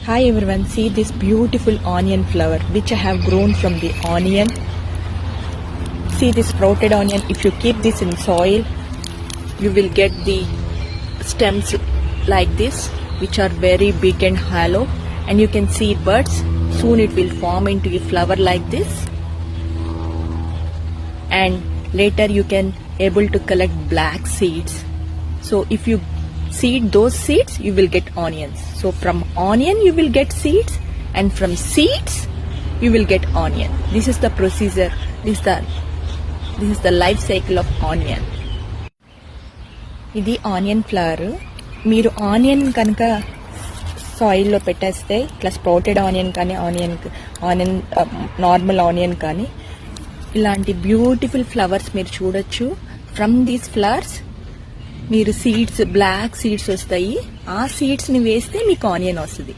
Hi everyone, see this beautiful onion flower which I have grown from the onion. See this sprouted onion. If you keep this in soil, you will get the stems like this, which are very big and hollow, and you can see buds. Soon it will form into a flower like this, and later you can able to collect black seeds. So if you seed those seeds, you will get onions. So from onion you will get seeds, and from seeds you will get onion. This is the procedure. This is the life cycle of onion. ఇది onion flower. మీరు onion కనుక సాయిల్లో పెట్టేస్తే ఇట్లా sprouted onion కానీ onion normal onion కానీ ఇలాంటి beautiful flowers మీరు చూడొచ్చు. ఫ్రమ్ దీస్ ఫ్లవర్స్ మీరు సీడ్స్, బ్లాక్ సీడ్స్ వస్తాయి. ఆ సీడ్స్ ని వేస్తే మీకు ఆనియన్ వస్తుంది.